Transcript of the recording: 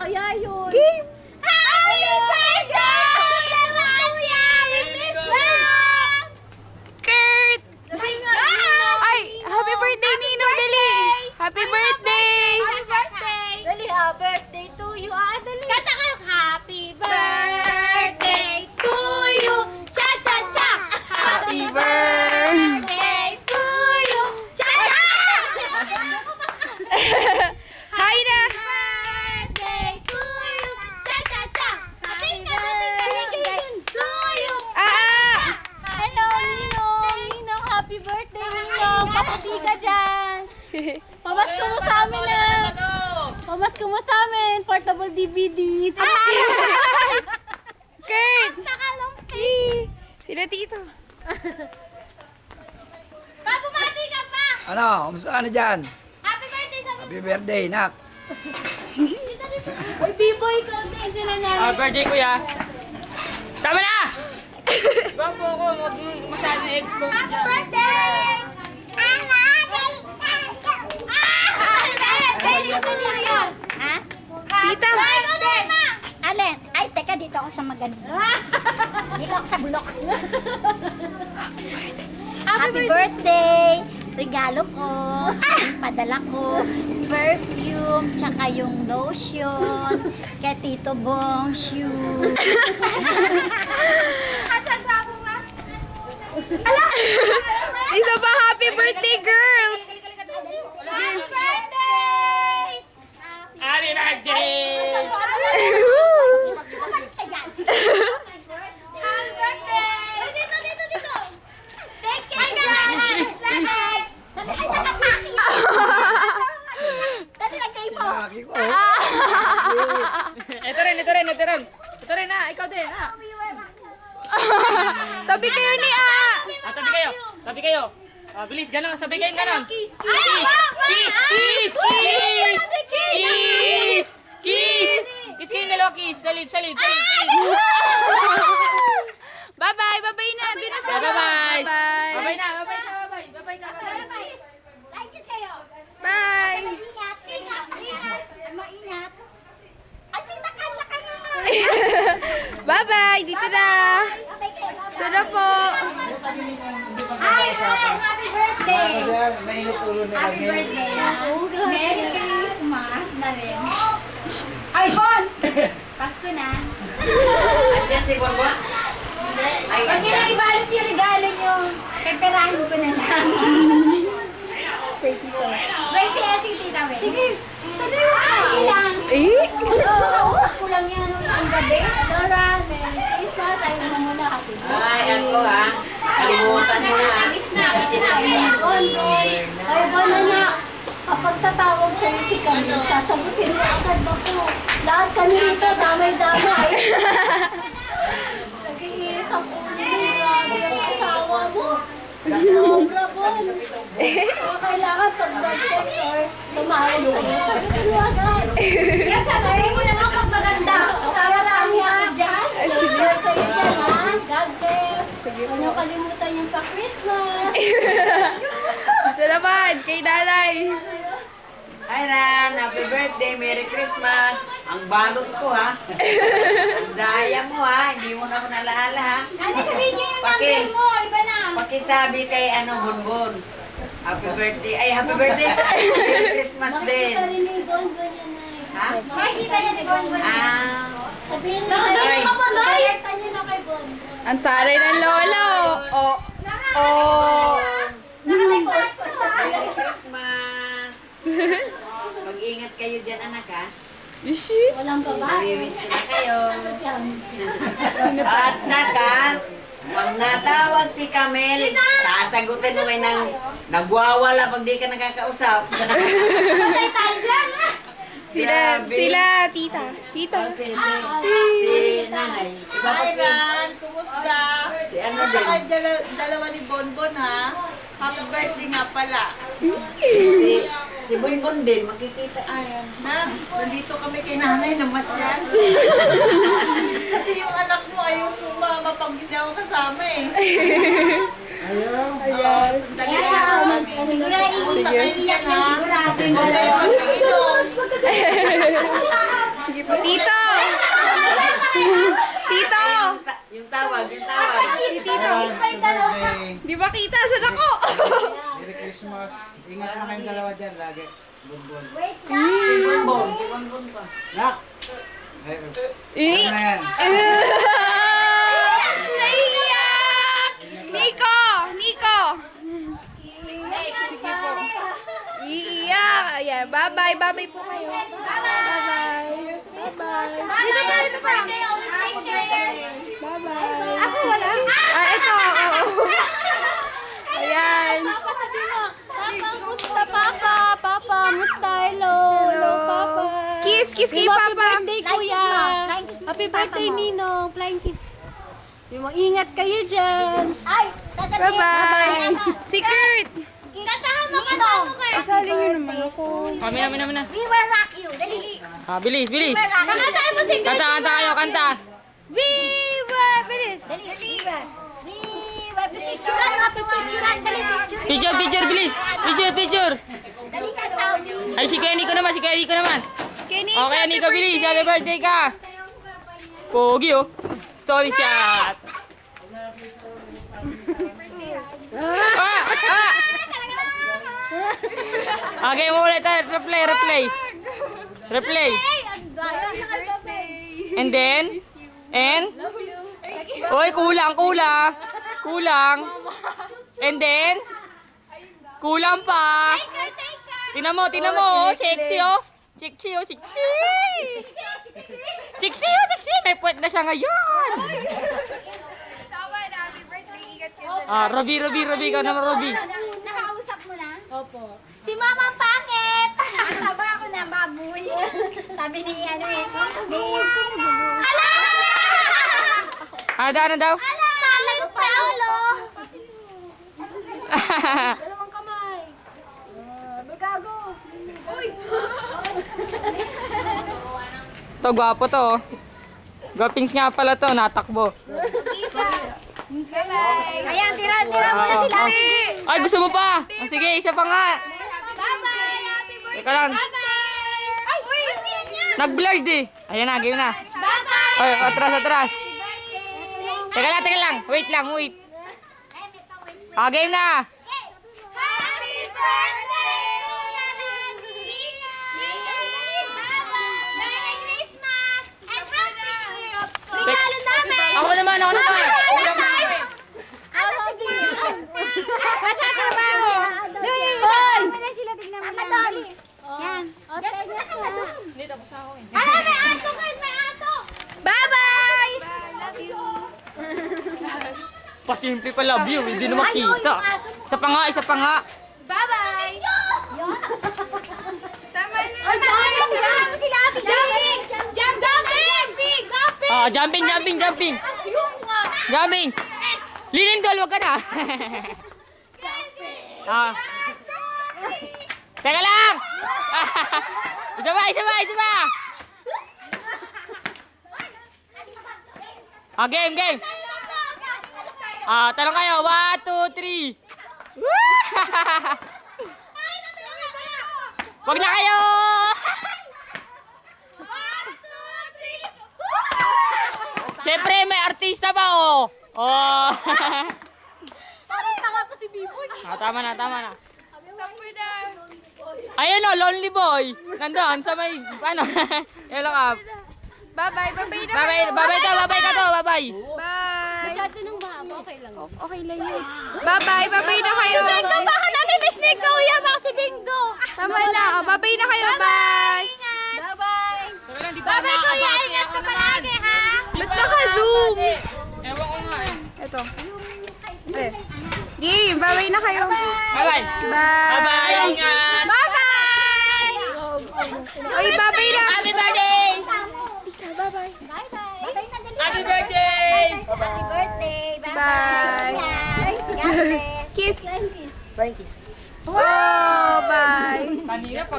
kaya yun? Game! Happy birthday! We miss you! Kurt! Ay! Happy birthday, Nino! Dali! Happy birthday! Happy birthday! Dali ha, birthday to you. Dali. Kanta kayo. Happy birthday to you. Cha-cha-cha! Happy birthday! to you. Cha-cha! Hi na! Birthday to you. Cha-cha-cha! Happy birthday to you. Hello, Ninong! Ninong, happy birthday, Ninong! Papati ka dyan! Pamasko mo sa amin na! Pamasko mo sa amin! Portable DVD! Kurt! Sila tito. Bagumati ka pa! Ano? Kamusta ka na dyan? Happy birthday sa Happy birthday, nak. Uy, B-boy, content sila na! Birthday kuya. Tama na! Ibang po ako, masyado na explode. Happy birthday! Ha? Tita! Alin? Ay, teka, dito ako sa maganda. Dito ako sa bulok. Happy birthday! Regalo ko, padala ko, perfume, tsaka yung lotion, kay Tito Bong shoes. At ang gwapo nga. Ala! Isa pa, happy birthday, girls! Happy birthday! Happy birthday! Umalis ka dyan. Happy birthday! Dito, dito, dito! Thank you, guys! Sabi, ay, nakapaki! Dali, lagay mo! Laki ko. Ito rin, ito rin, ito rin. Ito rin ha, ikaw din ha. Tabi kayo ni Tabi kayo, tabi kayo. Bilis, gano'n, sabay kayong gano'n. Kiss! Kiss! Kiss! Kiss! Kiss! Kiss! Kiss! Kiss kayo dalawa, kiss. Salib, salib, salib, salib. Bye-bye! Bye-bye na! Di na sila! Bye-bye! Bye-bye! Babay na, babay ka, babay. Babay ka, babay. Kiss! Like kiss kayo! Bye! Ingat! Ingat! Ingat! Maingat! At sinakan na kayo! Bye-bye! Dito na! Okay kayo! Ito na po! Hi! Hi! Happy birthday! Mainit ulo na Happy birthday! Merry Christmas na rin! Ay, Bon! Pasko na! Andiyan si Bonbon? Ay, Huwag nyo na ibalot yung regalo nyo. Peperahin ko na lang. Wait, si Tita Wei. Sige. Sige lang. Eh? Kausap ko lang yan nung isang gabi. Dora, Merry Christmas. Ayaw na muna. Happy ay, ako ha. Kalimutan mo na. Sinabi ni Bondoy. Ay, Bona na. Kapag tatawag sa'yo si Camille, sasagutin mo agad ako. Lahat kami rito, damay-damay. Nag-iinit ang ulo. Grabe ang asawa mo. Sobra, Bon. Kailangan pag nag-text or tumawag sa'yo, sagutin mo agad. Kaya sabihin mo naman pag maganda. Kaya rami ako dyan. Sige. Kayo dyan, ha? God bless. Huwag niyo kalimutan yung pa-Christmas. Dito naman! Kay nanay! Hi Ran, happy birthday, Merry Christmas. Ang balot ko ha. Ang daya mo ha, hindi mo na ako nalaala ha. Ano sabihin niyo yung Paki. number mo? Iba na. Pakisabi kay Bonbon. Happy birthday. Ay, happy birthday. Merry Christmas din. Makikita rin ni Bonbon yan eh. Ha? Makikita niya ni Bonbon yan. Ah, Sabihin niyo. Ay. ka pa, Day! Alerta niyo na kay Bonbon. Ang saray ng lolo! Oh! Oh! Naka-request pa siya. Merry Christmas. Mag-ingat kayo dyan anak ha. Wishes! Walang babae. Namimiss ko na kayo. Siya. At saka, pag natawag si Camel, sasagutin mo kayo ng nagwawala pag di ka nakakausap. Patay tayo dyan. Grabe. Sila, tita. Tita. Si nanay. Si Papa Hi, King. Ran! Kumusta? Si ano Kumusta din. kayo dalawa ni Bonbon, ha? Happy birthday nga pala. Si Bonbon din, makikita. Ayan, na, nandito kami kay nanay na masyal. Kasi yung anak mo ayaw sumama pag hindi ako kasama eh. Ayan. Sandali lang kami. Sigurado, Kumusta kayo iiyak dyan, yan ha? sigurado. Huwag kayo mag-iinom. Sige Tito! Tito! Yung tawag, yung tawag. Si Tito. Di ba kita? Saan ako? Merry Christmas. Ingat na kayong dalawa dyan lagi. Bonbon. Nak! Eh. Ano na yan? Naiiyak! Nico! Nico! Sige po. Iiyak. Ayan. Bye-bye. Bye-bye po kayo. Bye-bye. Bye-bye. Dito pa. Always take care. Bye-bye. Ako wala? Ah, ito. Oo. Ayan. Papa, sabi mo. Papa, musta Papa? Papa, musta? Hello. Hello, Papa. Kiss, kiss kay Happy Papa. birthday, Kuya. Happy birthday, Ninong. Flying kiss. Sabi mo, ingat kayo dyan. Ay, Bye-bye. Si Kurt. Kantahan mo, kantahan mo kayo. Asali niyo naman ako. Kami na. We will rock you. Dali. Bilis. Kantahan mo si Kanta kayo, kanta. We will, bilis. Dali. We will, picturean mo, picturean. Dali, picture. Picture, bilis. Picture. Dali ka, tao. Ay, si Kenny ko naman. Kenny, Okay, Nico, bilis. Happy birthday ka. Pogi, oh. Story shot. Okay, mo ulit. Replay. And then? Oy, kulang. And then? Kulang pa. Tingnan mo. Oh. Sexy. Sexy. May puwet na siya ngayon. Tawa na. Happy birthday. Ingat ka Robbie. Ikaw naman, Robbie. Nakausap mo na? Opo. Si Mama Pangit! Taba ako na, baboy. Sabi ni Ala! Ano daw? Malagot sa ulo! Dalawang kamay. Magago. Uy! To, gwapo to. oh. Gwapings nga pala to, natakbo. Bye-bye. Ayan, tira mo na sila. Ay, gusto mo pa? Sige, isa pa nga. Bye-bye. Happy birthday. Teka lang. Bye-bye. Ay, uy, Nag-blurred eh. Ayan na, game na. Bye-bye. Ay, atras. Teka lang. Wait lang. Game na. Happy birthday, Kuya Randy! Merry Christmas! And Happy New Year, of course! Regalo namin! Ako naman. Ano si Bill? Basta trabaho. Hoy! Ano sila, tignan mo lang. Yan. Ano, may aso kayo, may aso! Bye-bye! Love you! Pasimple pa love you. Hindi na makita. Isa pa nga. Bye-bye! Tama na! Ay, Tama mo sila! Jumping! Jumping. Jumping. Lilindol, wag ka na. Teka lang. Isa pa. Game. Talong kayo. 1, 2, 3. Wag na kayo. 1, 2, 3! Siyempre, may artista ba, oh? Oh. Parang tanga ko si Biboy. Tama na. Stop mo na! Ayun, oh, lonely boy. Nandun sa may, Hello up. Bye-bye na Bye-bye ka to. Bye. Masyado nung mahaba, okay lang. Okay lang yun. Bye-bye na kayo. Bingo, baka nami-miss ni Kuya, baka si Bingo. Tama na. Bye-bye na kayo. Bye! Bye-bye. Bye-bye, Kuya. Ingat ka palagi, ha? Ba't naka-zoom? Ewan ko nga eh. Ito. Game. Bye-bye na kayo. Bye-bye. Bye! Ingat. Bye-bye! Uy, bye-bye na. Happy birthday. Bye-bye. Happy birthday. Happy birthday. Bye. God bless. Kiss. Kiss. Oh, bye. Kanina pa.